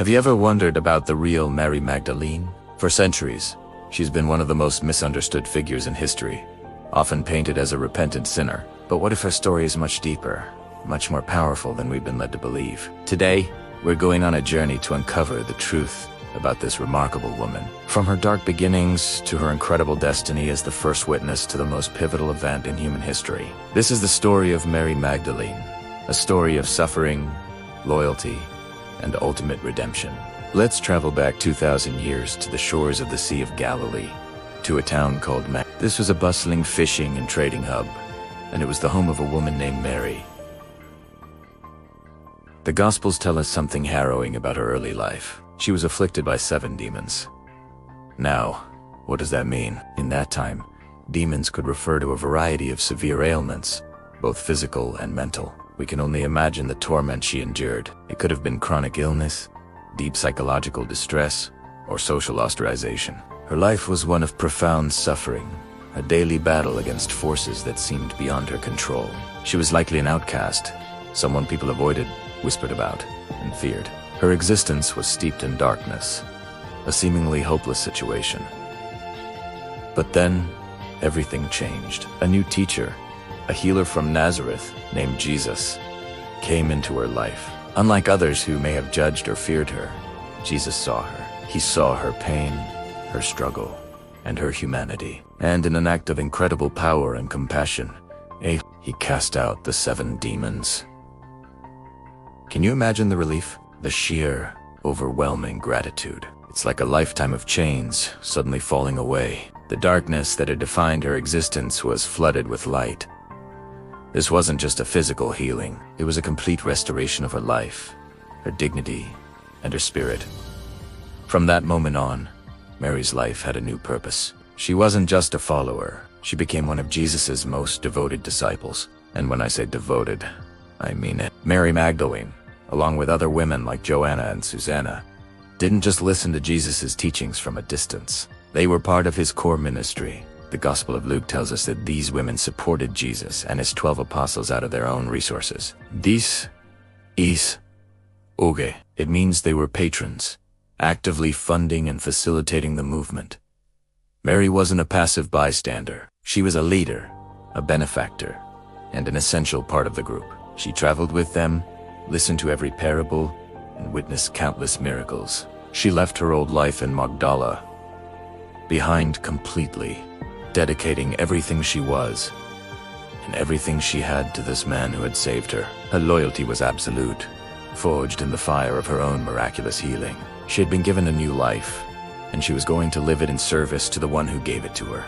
Have you ever wondered about the real Mary Magdalene? For centuries, she's been one of the most misunderstood figures in history, often painted as a repentant sinner. But what if her story is much deeper, much more powerful than we've been led to believe? Today, we're going on a journey to uncover the truth about this remarkable woman. From her dark beginnings to her incredible destiny as the first witness to the most pivotal event in human history. This is the story of Mary Magdalene, a story of suffering, loyalty, and ultimate redemption. Let's travel back 2,000 years to the shores of the Sea of Galilee, to a town called This was a bustling fishing and trading hub, and it was the home of a woman named Mary. The Gospels tell us something harrowing about her early life. She was afflicted by 7 demons. Now, what does that mean? In that time, demons could refer to a variety of severe ailments, both physical and mental. We can only imagine the torment she endured. It could have been chronic illness, deep psychological distress, or social ostracization. Her life was one of profound suffering, a daily battle against forces that seemed beyond her control. She was likely an outcast, someone people avoided, whispered about, and feared. Her existence was steeped in darkness, a seemingly hopeless situation. But then, everything changed. A new teacher, a healer from Nazareth named Jesus, came into her life. Unlike others who may have judged or feared her, Jesus saw her. He saw her pain, her struggle, and her humanity. And in an act of incredible power and compassion, he cast out the 7 demons. Can you imagine the relief? The sheer, overwhelming gratitude. It's like a lifetime of chains suddenly falling away. The darkness that had defined her existence was flooded with light. This wasn't just a physical healing, it was a complete restoration of her life, her dignity, and her spirit. From that moment on, Mary's life had a new purpose. She wasn't just a follower, she became one of Jesus's most devoted disciples. And when I say devoted, I mean it. Mary Magdalene, along with other women like Joanna and Susanna, didn't just listen to Jesus's teachings from a distance. They were part of his core ministry. The Gospel of Luke tells us that these women supported Jesus and his 12 apostles out of their own resources. This is oge. It means they were patrons, actively funding and facilitating the movement. Mary wasn't a passive bystander. She was a leader, a benefactor, and an essential part of the group. She traveled with them, listened to every parable, and witnessed countless miracles. She left her old life in Magdala behind completely, dedicating everything she was and everything she had to this man who had saved her. Her loyalty was absolute, forged in the fire of her own miraculous healing. She had been given a new life, and she was going to live it in service to the one who gave it to her.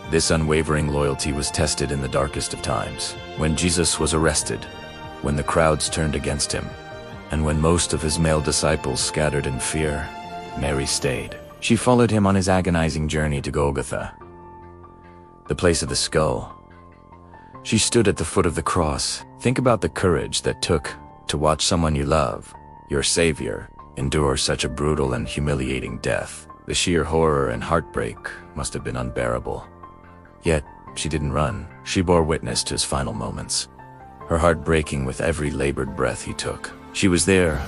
This unwavering loyalty was tested in the darkest of times, when Jesus was arrested, when the crowds turned against him, and when most of his male disciples scattered in fear. Mary stayed. She followed him on his agonizing journey to Golgotha, the place of the skull. She stood at the foot of the cross. Think about the courage that took to watch someone you love, your Savior, endure such a brutal and humiliating death. The sheer horror and heartbreak must have been unbearable. Yet, she didn't run. She bore witness to his final moments, her heart breaking with every labored breath he took. She was there,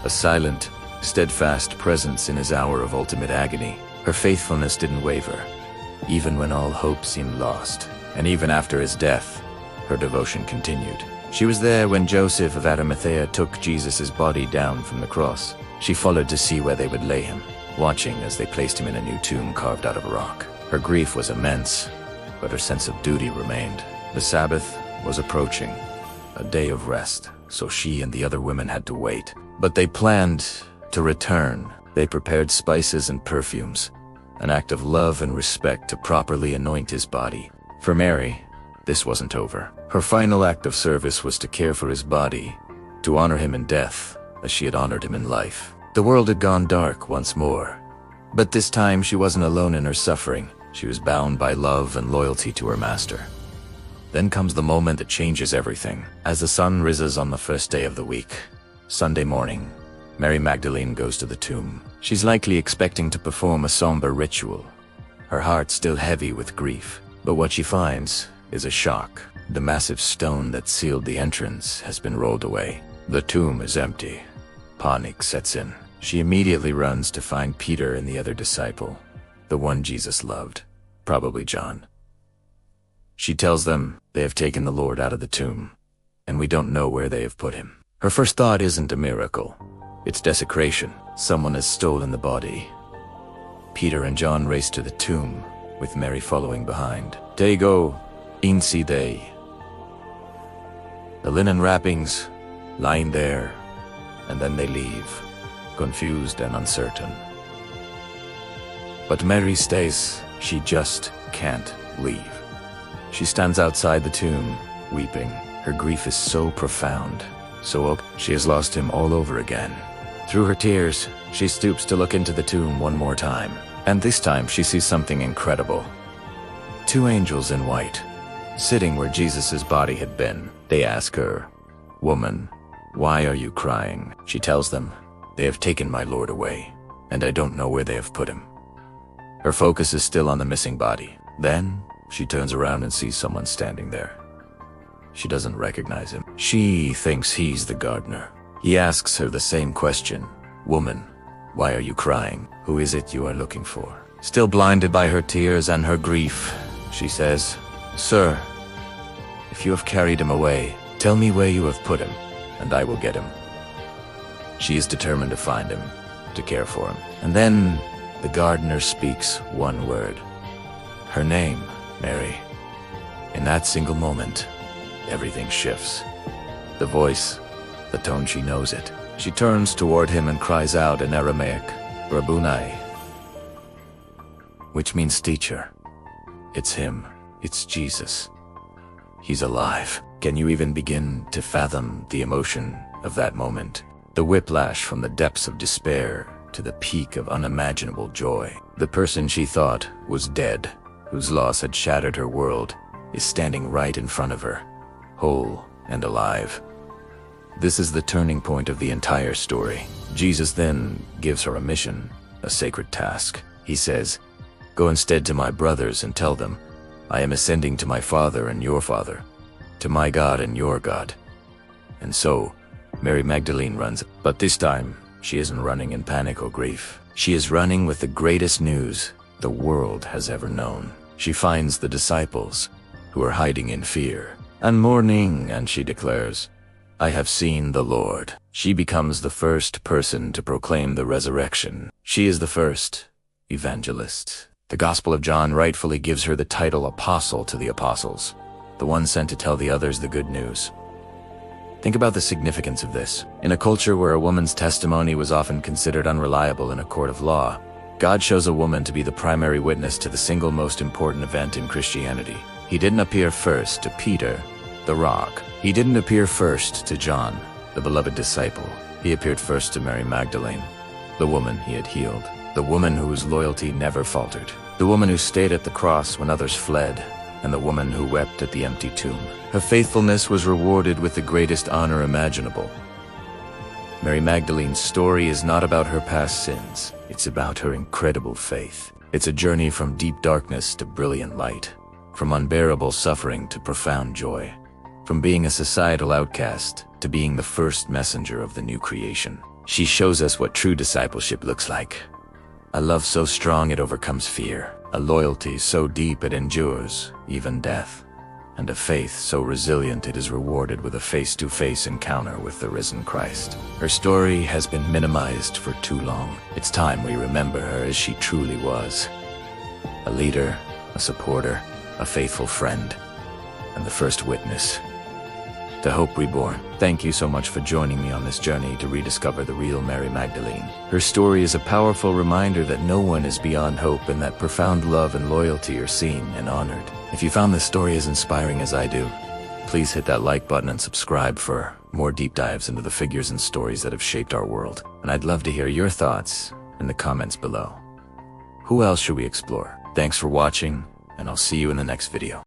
a silent, steadfast presence in his hour of ultimate agony. Her faithfulness didn't waver, even when all hope seemed lost. And even after his death, her devotion continued. She was there when Joseph of Arimathea took Jesus' body down from the cross. She followed to see where they would lay him, watching as they placed him in a new tomb carved out of a rock. Her grief was immense, but her sense of duty remained. The Sabbath was approaching, a day of rest, so she and the other women had to wait. But they planned to return. They prepared spices and perfumes, an act of love and respect to properly anoint his body. For Mary, this wasn't over. Her final act of service was to care for his body, to honor him in death as she had honored him in life. The world had gone dark once more, but this time she wasn't alone in her suffering. She was bound by love and loyalty to her master. Then comes the moment that changes everything. As the sun rises on the first day of the week, Sunday morning, Mary Magdalene goes to the tomb. She's likely expecting to perform a somber ritual, her heart still heavy with grief. But what she finds is a shock. The massive stone that sealed the entrance has been rolled away. The tomb is empty, Panic sets in. She immediately runs to find Peter and the other disciple, the one Jesus loved, probably John. She tells them they have taken the Lord out of the tomb, and we don't know where they have put him. Her first thought isn't a miracle. It's desecration. Someone has stolen the body. Peter and John race to the tomb, with Mary following behind. They go, "Insi they." The linen wrappings lying there, and then they leave, confused and uncertain. But Mary stays. She just can't leave. She stands outside the tomb, weeping. Her grief is so profound, so she has lost him all over again. Through her tears, she stoops to look into the tomb one more time, and this time she sees something incredible. Two angels in white, sitting where Jesus' body had been. They ask her, "Woman, why are you crying?" She tells them, "They have taken my Lord away, and I don't know where they have put him." Her focus is still on the missing body. Then, she turns around and sees someone standing there. She doesn't recognize him. She thinks he's the gardener. He asks her the same question, "Woman, why are you crying? Who is it you are looking for?" Still blinded by her tears and her grief, she says, "Sir, if you have carried him away, tell me where you have put him, and I will get him." She is determined to find him, to care for him. And then the gardener speaks one word. Her name, Mary. In that single moment, everything shifts. The voice, the tone, she knows it. She turns toward him and cries out in Aramaic, "Rabboni," which means teacher. It's him. It's Jesus. He's alive. Can you even begin to fathom the emotion of that moment? The whiplash from the depths of despair to the peak of unimaginable joy. The person she thought was dead, whose loss had shattered her world, is standing right in front of her, whole and alive. This is the turning point of the entire story. Jesus then gives her a mission, a sacred task. He says, "Go instead to my brothers and tell them, I am ascending to my Father and your Father, to my God and your God." And so, Mary Magdalene runs, but this time, she isn't running in panic or grief. She is running with the greatest news the world has ever known. She finds the disciples, who are hiding in fear and mourning, and she declares, "I have seen the Lord." She becomes the first person to proclaim the resurrection. She is the first evangelist. The Gospel of John rightfully gives her the title Apostle to the Apostles, the one sent to tell the others the good news. Think about the significance of this. In a culture where a woman's testimony was often considered unreliable in a court of law, God shows a woman to be the primary witness to the single most important event in Christianity. He didn't appear first to Peter, the rock. He didn't appear first to John, the beloved disciple. He appeared first to Mary Magdalene, the woman he had healed, the woman whose loyalty never faltered, the woman who stayed at the cross when others fled, and the woman who wept at the empty tomb. Her faithfulness was rewarded with the greatest honor imaginable. Mary Magdalene's story is not about her past sins. It's about her incredible faith. It's a journey from deep darkness to brilliant light, from unbearable suffering to profound joy, from being a societal outcast to being the first messenger of the new creation. She shows us what true discipleship looks like. A love so strong it overcomes fear, a loyalty so deep it endures, even death, and a faith so resilient it is rewarded with a face-to-face encounter with the risen Christ. Her story has been minimized for too long. It's time we remember her as she truly was. A leader, a supporter, a faithful friend, and the first witness to hope reborn. Thank you so much for joining me on this journey to rediscover the real Mary Magdalene. Her story is a powerful reminder that no one is beyond hope and that profound love and loyalty are seen and honored. If you found this story as inspiring as I do, please hit that like button and subscribe for more deep dives into the figures and stories that have shaped our world. And I'd love to hear your thoughts in the comments below. Who else should we explore? Thanks for watching, and I'll see you in the next video.